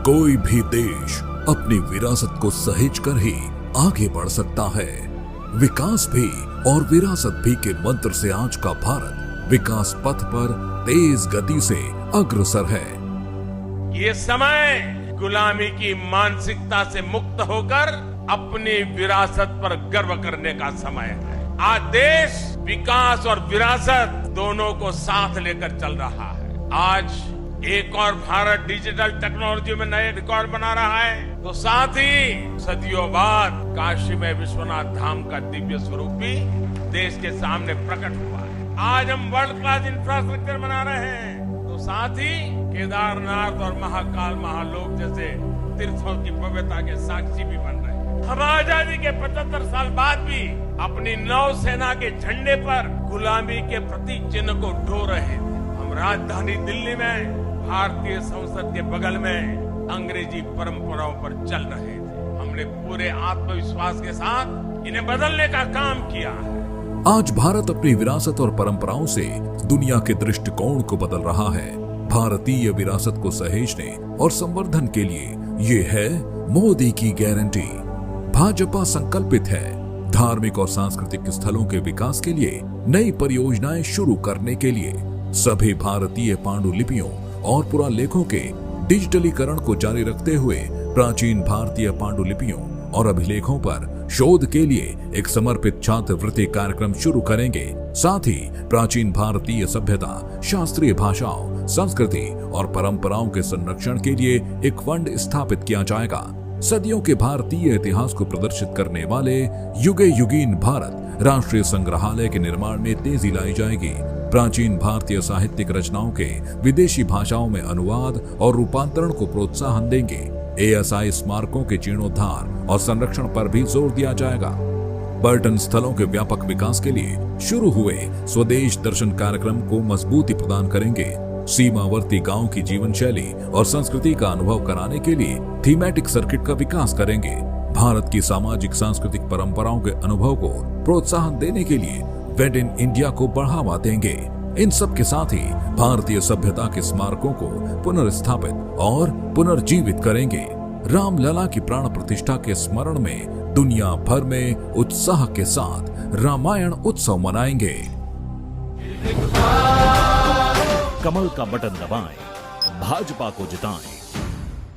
कोई भी देश अपनी विरासत को सहेज कर ही आगे बढ़ सकता है। विकास भी और विरासत भी के मंत्र से आज का भारत विकास पथ पर तेज गति से अग्रसर है। ये समय गुलामी की मानसिकता से मुक्त होकर अपनी विरासत पर गर्व करने का समय है। आज देश विकास और विरासत दोनों को साथ लेकर चल रहा है। आज एक और भारत डिजिटल टेक्नोलॉजी में नए रिकॉर्ड बना रहा है, तो साथ ही सदियों बाद काशी में विश्वनाथ धाम का दिव्य स्वरूप भी देश के सामने प्रकट हुआ है। आज हम वर्ल्ड क्लास इंफ्रास्ट्रक्चर बना रहे हैं, तो साथ ही केदारनाथ और महाकाल महालोक जैसे तीर्थों की पवित्रता के साक्षी भी बन रहे हैं। हम आजादी के 75 साल बाद भी अपनी नौसेना के झंडे पर गुलामी के प्रतीक चिन्ह को ढो रहे थे। हम राजधानी दिल्ली में भारतीय संसद के बगल में अंग्रेजी परंपराओं पर चल रहे थे। हमने पूरे आत्मविश्वास के साथ इन्हें बदलने का काम किया है। आज भारत अपनी विरासत और परंपराओं से दुनिया के दृष्टिकोण को बदल रहा है। भारतीय विरासत को सहेजने और संवर्धन के लिए ये है मोदी की गारंटी। भाजपा संकल्पित है धार्मिक और सांस्कृतिक स्थलों के विकास के लिए नई परियोजनाएं शुरू करने के लिए सभी भारतीय पांडुलिपियों और पुरालेखों के डिजिटलीकरण को जारी रखते हुए प्राचीन भारतीय पांडुलिपियों और अभिलेखों पर शोध के लिए एक समर्पित छात्रवृत्ति कार्यक्रम शुरू करेंगे। साथ ही प्राचीन भारतीय सभ्यता, शास्त्रीय भाषाओं, संस्कृति और परंपराओं के संरक्षण के लिए एक फंड स्थापित किया जाएगा। सदियों के भारतीय इतिहास को प्रदर्शित करने वाले युगे युगीन भारत राष्ट्रीय संग्रहालय के निर्माण में तेजी लाई जाएगी। प्राचीन भारतीय साहित्यिक रचनाओं के विदेशी भाषाओं में अनुवाद और रूपांतरण को प्रोत्साहन देंगे। ASI स्मारकों के जीर्णोद्धार और संरक्षण पर भी जोर दिया जाएगा। पर्यटन स्थलों के व्यापक विकास के लिए शुरू हुए स्वदेश दर्शन कार्यक्रम को मजबूती प्रदान करेंगे। सीमावर्ती गांव की जीवन शैली और संस्कृति का अनुभव कराने के लिए थीमेटिक सर्किट का विकास करेंगे। भारत की सामाजिक सांस्कृतिक परंपराओं के अनुभव को प्रोत्साहन देने के लिए वेड इन इंडिया को बढ़ावा देंगे। इन सब के साथ ही भारतीय सभ्यता के स्मारकों को पुनर्स्थापित और पुनर्जीवित करेंगे। रामलला की प्राण प्रतिष्ठा के स्मरण में दुनिया भर में उत्साह के साथ रामायण उत्सव मनाएंगे। कमल का बटन दबाएं, भाजपा को जिताएं।